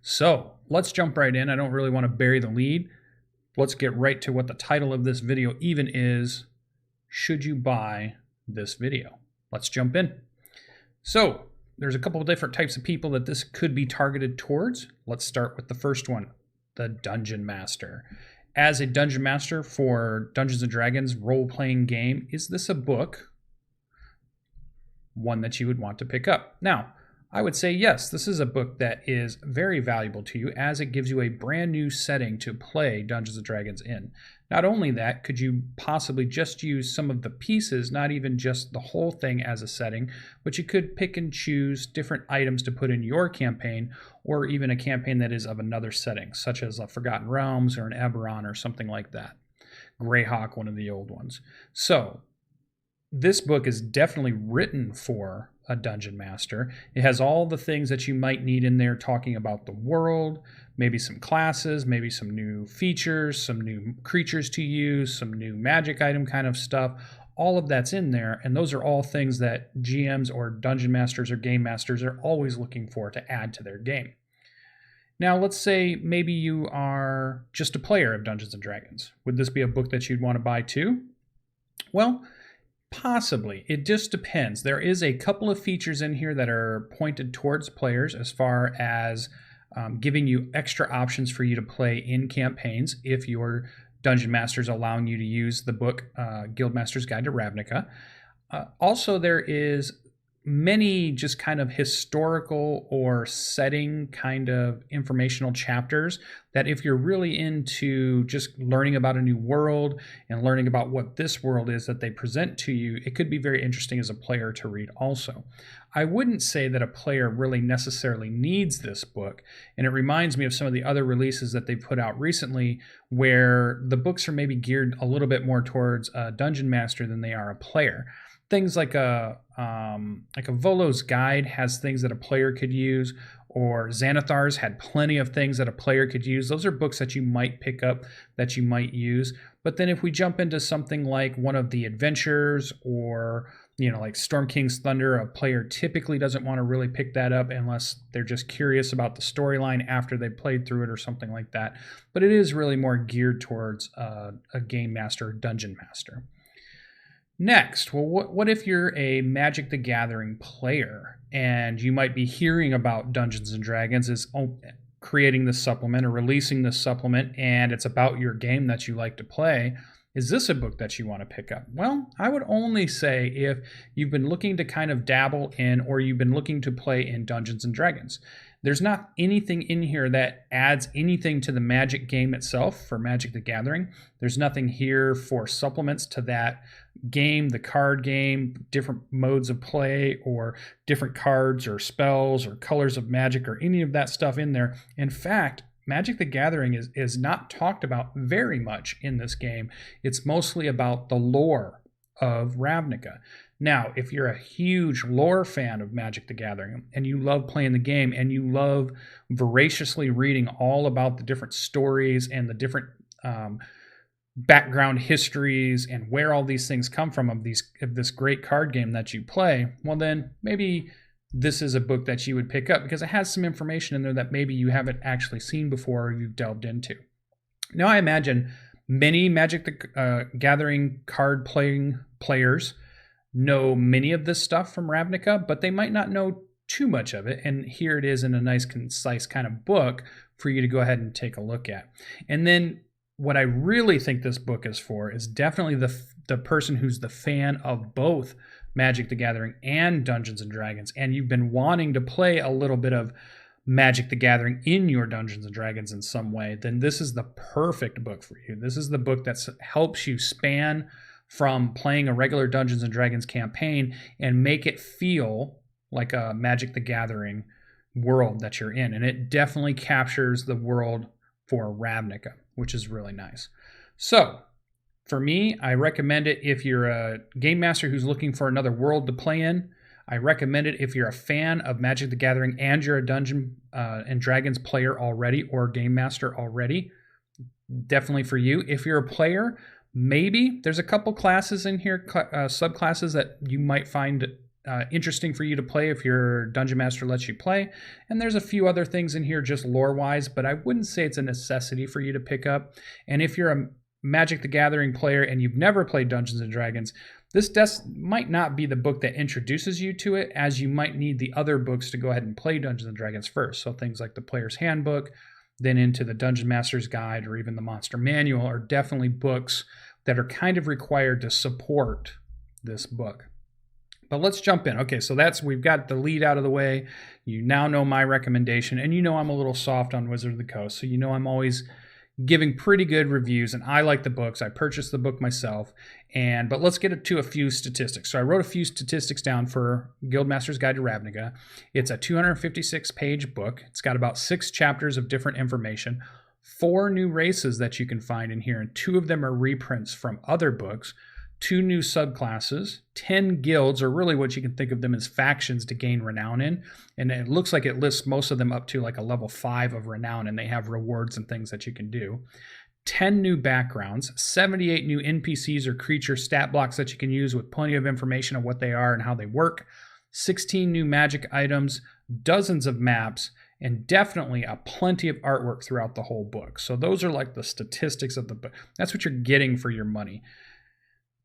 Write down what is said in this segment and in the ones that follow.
So let's jump right in. I don't really want to bury the lead. Let's get right to what the title of this video even is. Should you buy this video? Let's jump in. So there's a couple of different types of people that this could be targeted towards. Let's start with the first one, the Dungeon Master. As a Dungeon Master for Dungeons & Dragons role-playing game, is this a book, one that you would want to pick up? Now, I would say yes, this is a book that is very valuable to you as it gives you a brand new setting to play Dungeons & Dragons in. Not only that, could you possibly just use some of the pieces, not even just the whole thing as a setting, but you could pick and choose different items to put in your campaign, or even a campaign that is of another setting, such as a Forgotten Realms or an Eberron or something like that. Greyhawk, one of the old ones. So this book is definitely written for a Dungeon Master. It has all the things that you might need in there, talking about the world, maybe some classes, maybe some new features, some new creatures to use, some new magic item kind of stuff. All of that's in there, and those are all things that GMs or Dungeon Masters or Game Masters are always looking for to add to their game. Now, let's say maybe you are just a player of Dungeons & Dragons. Would this be a book that you'd want to buy too? Well, possibly. It just depends. There is a couple of features in here that are pointed towards players as far as giving you extra options for you to play in campaigns if your Dungeon Master is allowing you to use the book Guildmasters Guide to Ravnica. Also, there is many just kind of historical or setting kind of informational chapters that if you're really into just learning about a new world and learning about what this world is that they present to you, it could be very interesting as a player to read also. I wouldn't say that a player really necessarily needs this book, and it reminds me of some of the other releases that they've put out recently where the books are maybe geared a little bit more towards a Dungeon Master than they are a player. Things like a Volo's Guide has things that a player could use, or Xanathar's had plenty of things that a player could use. Those are books that you might pick up, that you might use. But then if we jump into something like one of the adventures, or like Storm King's Thunder, a player typically doesn't want to really pick that up unless they're just curious about the storyline after they've played through it or something like that. But it is really more geared towards a Game Master, Dungeon Master. Next, well, what if you're a Magic the Gathering player and you might be hearing about Dungeons & Dragons is creating this supplement or releasing this supplement, and it's about your game that you like to play? Is this a book that you want to pick up? Well, I would only say if you've been looking to kind of dabble in, or you've been looking to play in Dungeons & Dragons. There's not anything in here that adds anything to the Magic game itself for Magic the Gathering. There's nothing here for supplements to that game, the card game, different modes of play, or different cards or spells or colors of magic or any of that stuff in there. In fact, Magic the Gathering is not talked about very much in this game. It's mostly about the lore of Ravnica. Now, if you're a huge lore fan of Magic the Gathering and you love playing the game and you love voraciously reading all about the different stories and the different background histories and where all these things come from of this great card game that you play, well then maybe this is a book that you would pick up because it has some information in there that maybe you haven't actually seen before or you've delved into. Now, I imagine many Magic the Gathering card playing players know many of this stuff from Ravnica, but they might not know too much of it. And here it is in a nice, concise kind of book for you to go ahead and take a look at. And then what I really think this book is for is definitely the person who's the fan of both Magic the Gathering and Dungeons & Dragons, and you've been wanting to play a little bit of Magic the Gathering in your Dungeons & Dragons in some way, then this is the perfect book for you. This is the book that helps you span from playing a regular Dungeons & Dragons campaign and make it feel like a Magic the Gathering world that you're in. And it definitely captures the world for Ravnica, which is really nice. So for me, I recommend it if you're a game master who's looking for another world to play in. I recommend it if you're a fan of Magic the Gathering and you're a Dungeons and Dragons player already or game master already. Definitely for you. If you're a player, maybe there's a couple classes in here, subclasses that you might find interesting for you to play if your Dungeon Master lets you play. And there's a few other things in here just lore-wise, but I wouldn't say it's a necessity for you to pick up. And if you're a Magic the Gathering player and you've never played Dungeons & Dragons, this might not be the book that introduces you to it, as you might need the other books to go ahead and play Dungeons & Dragons first. So things like the Player's Handbook, then into the Dungeon Master's Guide, or even the Monster Manual are definitely books that are kind of required to support this book. But let's jump in. Okay, so we've got the lead out of the way. You now know my recommendation, and you know I'm a little soft on Wizard of the Coast, so you know I'm always giving pretty good reviews, and I like the books. I purchased the book myself, but let's get to a few statistics. So I wrote a few statistics down for Guildmasters Guide to Ravnica. It's a 256-page book. It's got about 6 chapters of different information, 4 new races that you can find in here, and 2 of them are reprints from other books, 2 new subclasses, 10 guilds, or really what you can think of them as factions to gain renown in. And it looks like it lists most of them up to like a level 5 of renown, and they have rewards and things that you can do. 10 new backgrounds, 78 new NPCs or creature stat blocks that you can use with plenty of information on what they are and how they work, 16 new magic items, dozens of maps, and definitely plenty of artwork throughout the whole book. So those are like the statistics of the book. That's what you're getting for your money.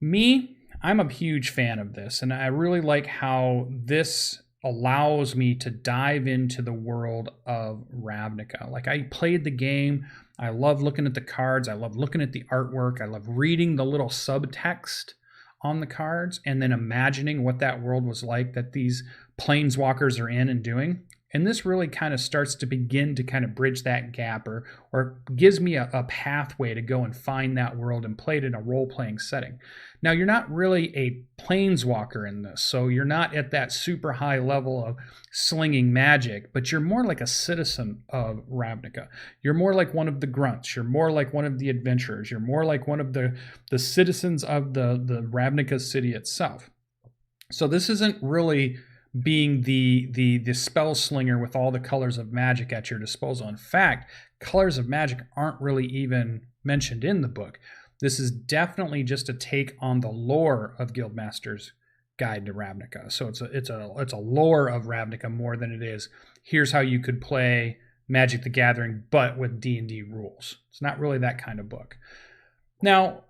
Me, I'm a huge fan of this, and I really like how this allows me to dive into the world of Ravnica. Like, I played the game, I love looking at the cards, I love looking at the artwork, I love reading the little subtext on the cards, and then imagining what that world was like that these planeswalkers are in and doing. And this really kind of starts to begin to kind of bridge that gap, or gives me a pathway to go and find that world and play it in a role-playing setting. Now, you're not really a planeswalker in this, so you're not at that super high level of slinging magic, but you're more like a citizen of Ravnica. You're more like one of the grunts. You're more like one of the adventurers. You're more like one of the citizens of the Ravnica city itself. So this isn't really being the spell slinger with all the colors of magic at your disposal. In fact, colors of magic aren't really even mentioned in the book. This is definitely just a take on the lore of Guildmasters Guide to Ravnica. So it's a lore of Ravnica more than it is here's how you could play Magic the Gathering but with D&D rules. It's not really that kind of book. Now,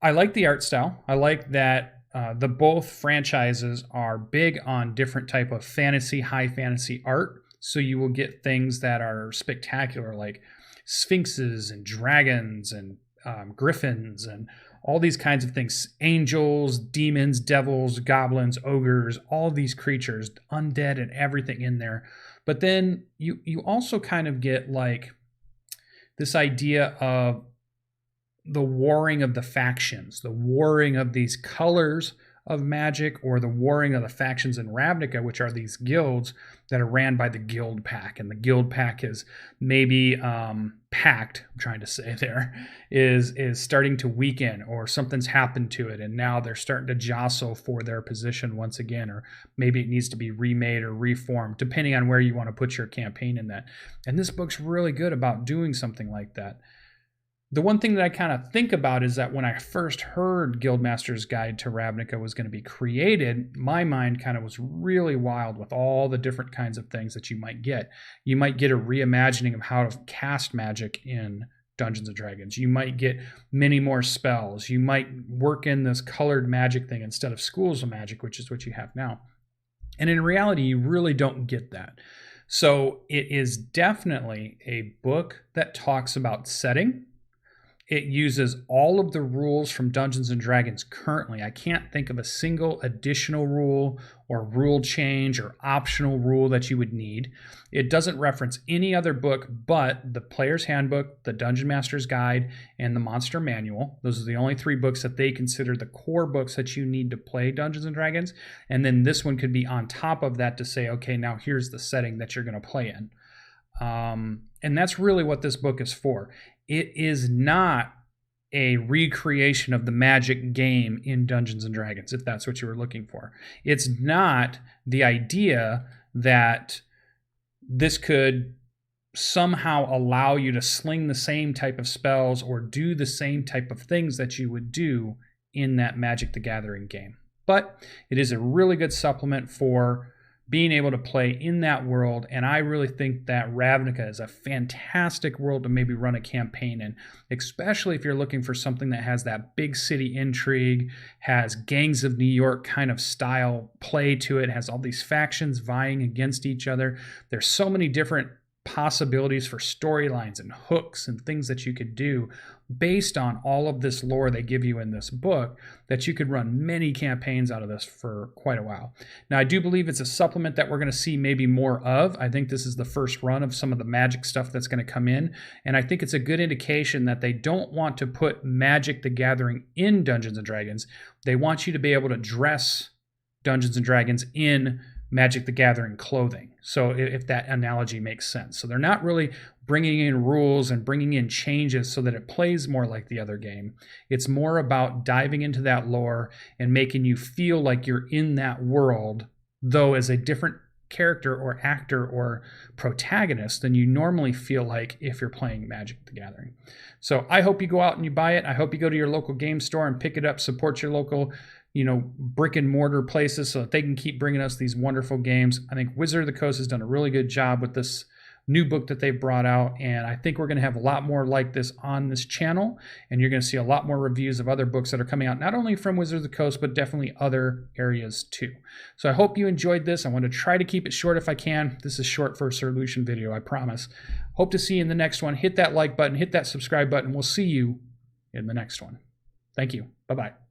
I like the art style. I like that the both franchises are big on different type of fantasy, high fantasy art. So you will get things that are spectacular, like sphinxes and dragons and griffins and all these kinds of things. Angels, demons, devils, goblins, ogres, all these creatures, undead and everything in there. But then you also kind of get like this idea of the warring of the factions, the warring of these colors of magic, or the warring of the factions in Ravnica, which are these guilds that are ran by the guild pack. And the guild pack is maybe packed, I'm trying to say there, is starting to weaken, or something's happened to it, and now they're starting to jostle for their position once again, or maybe it needs to be remade or reformed, depending on where you want to put your campaign in that. And this book's really good about doing something like that. The one thing that I kind of think about is that when I first heard Guildmasters Guide to Ravnica was going to be created, my mind kind of was really wild with all the different kinds of things that you might get. You might get a reimagining of how to cast magic in Dungeons & Dragons. You might get many more spells. You might work in this colored magic thing instead of schools of magic, which is what you have now. And in reality, you really don't get that. So it is definitely a book that talks about setting. It uses all of the rules from Dungeons & Dragons currently. I can't think of a single additional rule or rule change or optional rule that you would need. It doesn't reference any other book but the Player's Handbook, the Dungeon Master's Guide, and the Monster Manual. Those are the only 3 books that they consider the core books that you need to play Dungeons & Dragons. And then this one could be on top of that to say, okay, now here's the setting that you're going to play in. And that's really what this book is for. It is not a recreation of the Magic game in Dungeons & Dragons, if that's what you were looking for. It's not the idea that this could somehow allow you to sling the same type of spells or do the same type of things that you would do in that Magic the Gathering game. But it is a really good supplement for being able to play in that world, and I really think that Ravnica is a fantastic world to maybe run a campaign in, especially if you're looking for something that has that big city intrigue, has Gangs of New York kind of style play to it, has all these factions vying against each other. There's so many different possibilities for storylines and hooks and things that you could do based on all of this lore they give you in this book, that you could run many campaigns out of this for quite a while. Now, I do believe it's a supplement that we're going to see maybe more of. I think this is the first run of some of the Magic stuff that's going to come in, and I think it's a good indication that they don't want to put Magic the Gathering in Dungeons & Dragons. They want you to be able to dress Dungeons & Dragons in Magic the Gathering clothing. So if that analogy makes sense. So they're not really bringing in rules and bringing in changes so that it plays more like the other game. It's more about diving into that lore and making you feel like you're in that world, though as a different character or actor or protagonist than you normally feel like if you're playing Magic the Gathering. So I hope you go out and you buy it. I hope you go to your local game store and pick it up, support your local brick and mortar places so that they can keep bringing us these wonderful games. I think Wizard of the Coast has done a really good job with this new book that they've brought out, and I think we're going to have a lot more like this on this channel, and you're going to see a lot more reviews of other books that are coming out, not only from Wizard of the Coast, but definitely other areas too. So I hope you enjoyed this. I want to try to keep it short if I can. This is short for a SirLucien video, I promise. Hope to see you in the next one. Hit that like button, hit that subscribe button. We'll see you in the next one. Thank you. Bye-bye.